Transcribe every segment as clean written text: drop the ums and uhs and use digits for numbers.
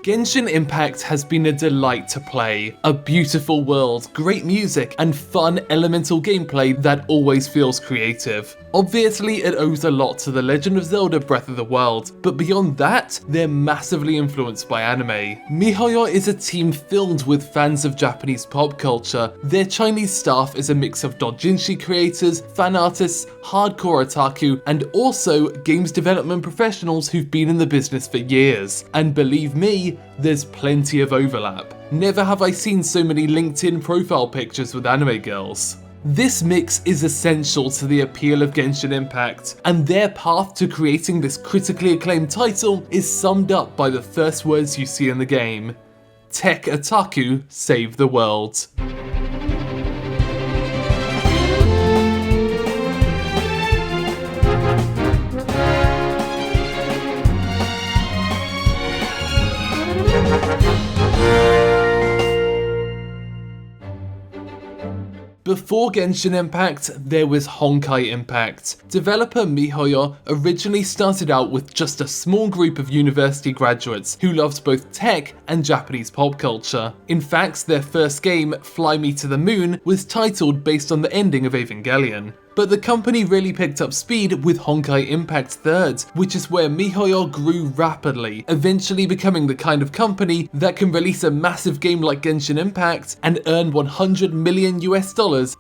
Genshin Impact has been a delight to play. A beautiful world, great music, and fun elemental gameplay that always feels creative. Obviously, it owes a lot to The Legend of Zelda Breath of the Wild, but beyond that, they're massively influenced by anime. MiHoYo is a team filled with fans of Japanese pop culture. Their Chinese staff is a mix of doujinshi creators, fan artists, hardcore otaku, and also games development professionals who've been in the business for years. And believe me, there's plenty of overlap. Never have I seen so many LinkedIn profile pictures with anime girls. This mix is essential to the appeal of Genshin Impact, and their path to creating this critically acclaimed title is summed up by the first words you see in the game. Tech Otaku save the world. Before Genshin Impact, there was Honkai Impact. Developer MiHoYo originally started out with just a small group of university graduates who loved both tech and Japanese pop culture. In fact, their first game, Fly Me to the Moon, was titled based on the ending of Evangelion. But the company really picked up speed with Honkai Impact 3rd, which is where MiHoYo grew rapidly, eventually becoming the kind of company that can release a massive game like Genshin Impact and earn $100 million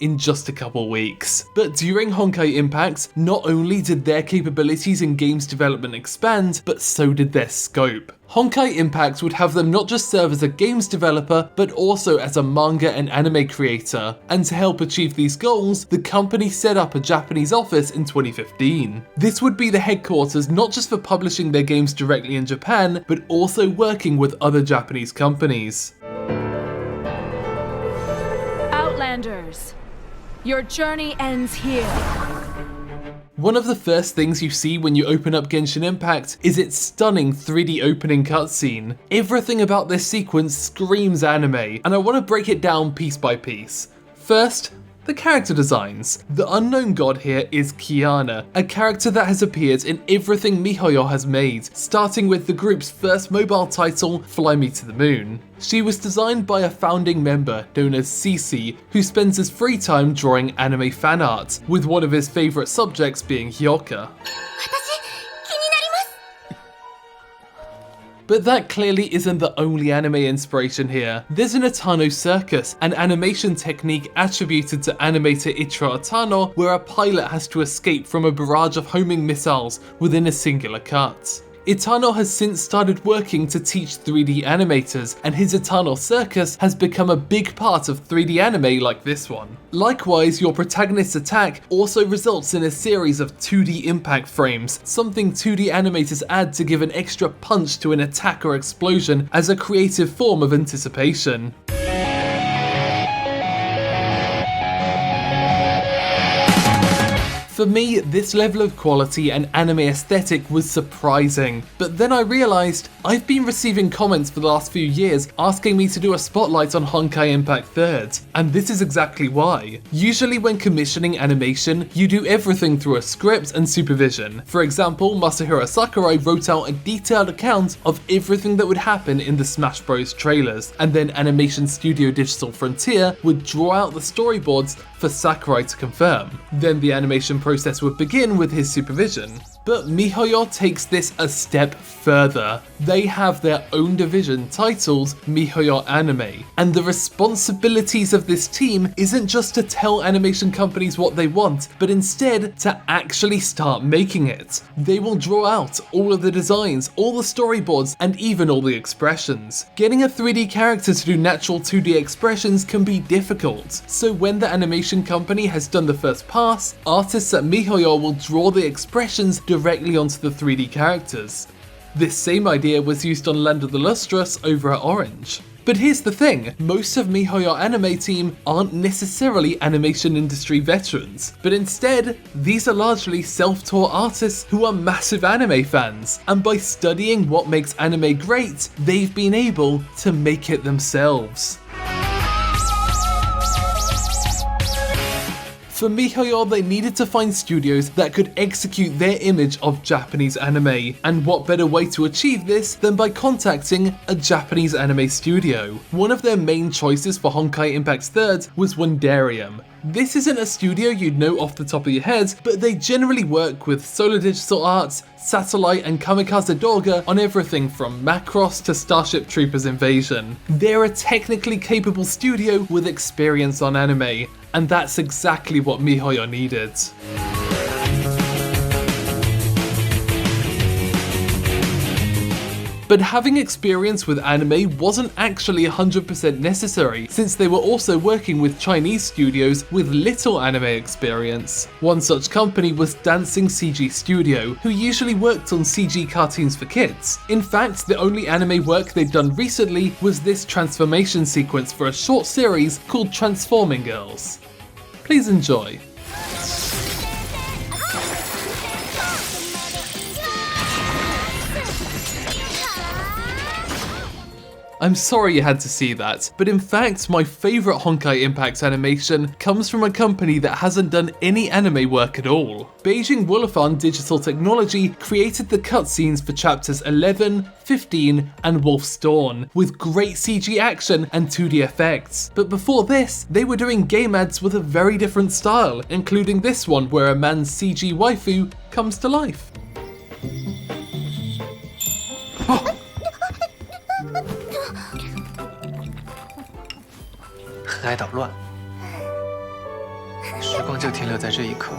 in just a couple weeks. But during Honkai Impact, not only did their capabilities in games development expand, but so did their scope. Honkai Impact would have them not just serve as a games developer, but also as a manga and anime creator. And to help achieve these goals, the company set up a Japanese office in 2015. This would be the headquarters not just for publishing their games directly in Japan, but also working with other Japanese companies. Outlanders, your journey ends here. One of the first things you see when you open up Genshin Impact is its stunning 3D opening cutscene. Everything about this sequence screams anime, and I want to break it down piece by piece. First, the character designs. The unknown god here is Kiana, a character that has appeared in everything MiHoYo has made, starting with the group's first mobile title, Fly Me to the Moon. She was designed by a founding member known as CC, who spends his free time drawing anime fan art, with one of his favourite subjects being Hyouka. But that clearly isn't the only anime inspiration here. There's an Atano circus, an animation technique attributed to animator Ichiro Atano, where a pilot has to escape from a barrage of homing missiles within a singular cut. Itano has since started working to teach 3D animators, and his Itano Circus has become a big part of 3D anime like this one. Likewise, your protagonist's attack also results in a series of 2D impact frames, something 2D animators add to give an extra punch to an attack or explosion as a creative form of anticipation. For me, this level of quality and anime aesthetic was surprising, but then I realised I've been receiving comments for the last few years asking me to do a spotlight on Honkai Impact 3rd, and this is exactly why. Usually when commissioning animation, you do everything through a script and supervision. For example, Masahiro Sakurai wrote out a detailed account of everything that would happen in the Smash Bros trailers, and then Animation Studio Digital Frontier would draw out the storyboards for Sakurai to confirm. Then the animation process would begin with his supervision. But MiHoYo takes this a step further. They have their own division titled MiHoYo Anime, and the responsibilities of this team isn't just to tell animation companies what they want, but instead to actually start making it. They will draw out all of the designs, all the storyboards, and even all the expressions. Getting a 3D character to do natural 2D expressions can be difficult, so when the animation company has done the first pass, artists at MiHoYo will draw the expressions directly onto the 3D characters. This same idea was used on Land of the Lustrous over at Orange. But here's the thing, most of MiHoYo anime team aren't necessarily animation industry veterans, but instead, these are largely self-taught artists who are massive anime fans, and by studying what makes anime great, they've been able to make it themselves. For MiHoYo, they needed to find studios that could execute their image of Japanese anime, and what better way to achieve this than by contacting a Japanese anime studio. One of their main choices for Honkai Impact's third was Wondarium. This isn't a studio you'd know off the top of your head, but they generally work with Solar Digital Arts, Satellite and Kamikaze Dorga on everything from Macross to Starship Troopers Invasion. They're a technically capable studio with experience on anime, and that's exactly what MiHoYo needed. But having experience with anime wasn't actually 100% necessary, since they were also working with Chinese studios with little anime experience. One such company was Dancing CG Studio, who usually worked on CG cartoons for kids. In fact, the only anime work they'd done recently was this transformation sequence for a short series called Transforming Girls. Please enjoy. I'm sorry you had to see that, but in fact my favourite Honkai Impact animation comes from a company that hasn't done any anime work at all. Beijing Wolfan Digital Technology created the cutscenes for chapters 11, 15 and Wolf's Dawn, with great CG action and 2D effects. But before this, they were doing game ads with a very different style, including this one where a man's CG waifu comes to life. Oh. 和爱捣乱，时光就停留在这一刻。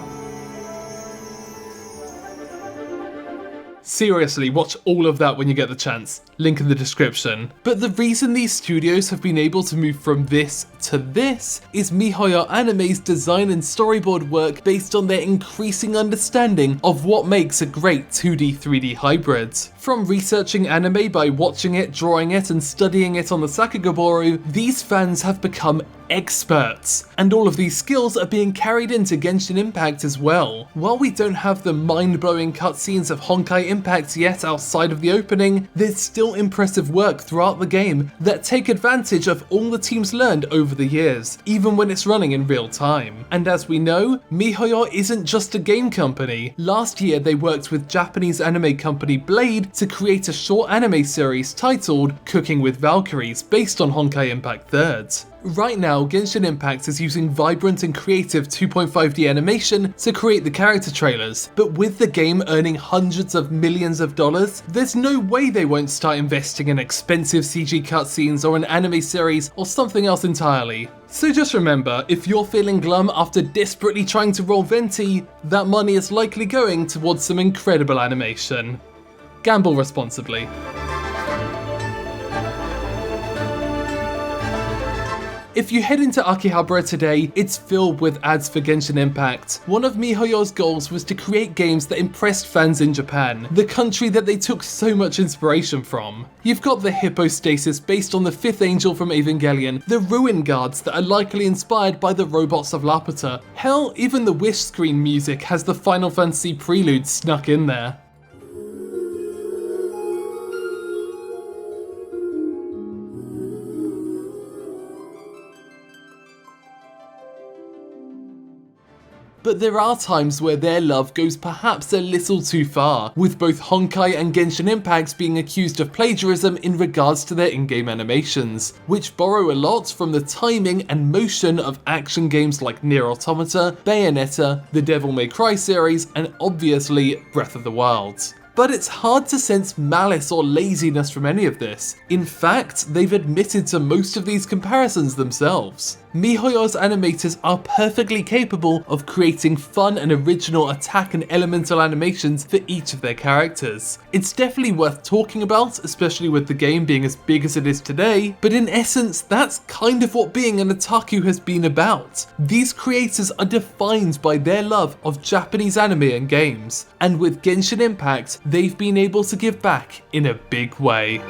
Seriously, watch all of that when you get the chance. Link in the description. But the reason these studios have been able to move from this to this is MiHoYo Anime's design and storyboard work based on their increasing understanding of what makes a great 2D 3D hybrid. From researching anime by watching it, drawing it and studying it on the Sakugaboru, these fans have become experts, and all of these skills are being carried into Genshin Impact as well. While we don't have the mind-blowing cutscenes of Honkai Impact yet outside of the opening, there's still impressive work throughout the game that take advantage of all the teams learned over the years, even when it's running in real time. And as we know, MiHoYo isn't just a game company. Last year they worked with Japanese anime company Blade to create a short anime series titled Cooking with Valkyries based on Honkai Impact 3rd. Right now, Genshin Impact is using vibrant and creative 2.5D animation to create the character trailers, but with the game earning hundreds of millions of dollars, there's no way they won't start investing in expensive CG cutscenes or an anime series or something else entirely. So just remember, if you're feeling glum after desperately trying to roll Venti, that money is likely going towards some incredible animation. Gamble responsibly. If you head into Akihabara today, it's filled with ads for Genshin Impact. One of MiHoYo's goals was to create games that impressed fans in Japan, the country that they took so much inspiration from. You've got the Hippostasis based on the 5th Angel from Evangelion, the Ruin Guards that are likely inspired by the robots of Laputa. Hell, even the wish screen music has the Final Fantasy prelude snuck in there. But there are times where their love goes perhaps a little too far, with both Honkai and Genshin Impact being accused of plagiarism in regards to their in-game animations, which borrow a lot from the timing and motion of action games like Nier Automata, Bayonetta, the Devil May Cry series, and obviously Breath of the Wild. But it's hard to sense malice or laziness from any of this. In fact, they've admitted to most of these comparisons themselves. MiHoYo's animators are perfectly capable of creating fun and original attack and elemental animations for each of their characters. It's definitely worth talking about, especially with the game being as big as it is today, but in essence, that's kind of what being an otaku has been about. These creators are defined by their love of Japanese anime and games, and with Genshin Impact, they've been able to give back in a big way.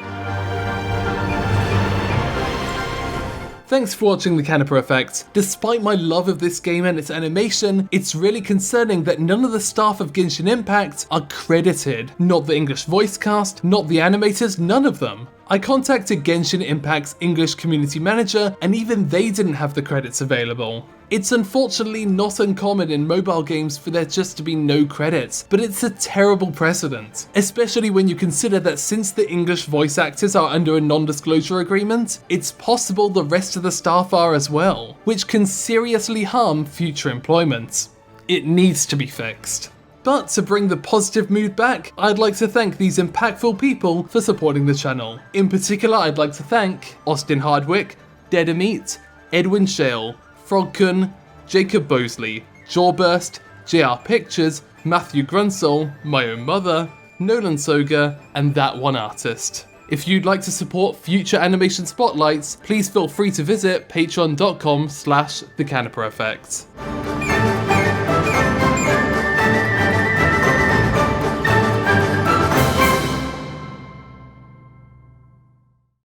Thanks for watching the Canipa Effect. Despite my love of this game and its animation, it's really concerning that none of the staff of Genshin Impact are credited. Not the English voice cast, not the animators, none of them. I contacted Genshin Impact's English community manager and even they didn't have the credits available. It's unfortunately not uncommon in mobile games for there just to be no credits, but it's a terrible precedent, especially when you consider that since the English voice actors are under a non-disclosure agreement, it's possible the rest of the staff are as well, which can seriously harm future employment. It needs to be fixed. But to bring the positive mood back, I'd like to thank these impactful people for supporting the channel. In particular, I'd like to thank Austin Hardwick, Dedameat, Edwin Shale, Frogkun, Jacob Bosley, Jawburst, JR Pictures, Matthew Grunsel, My Own Mother, Nolan Soga, and That One Artist. If you'd like to support future animation spotlights, please feel free to visit patreon.com/thecanipaeffect.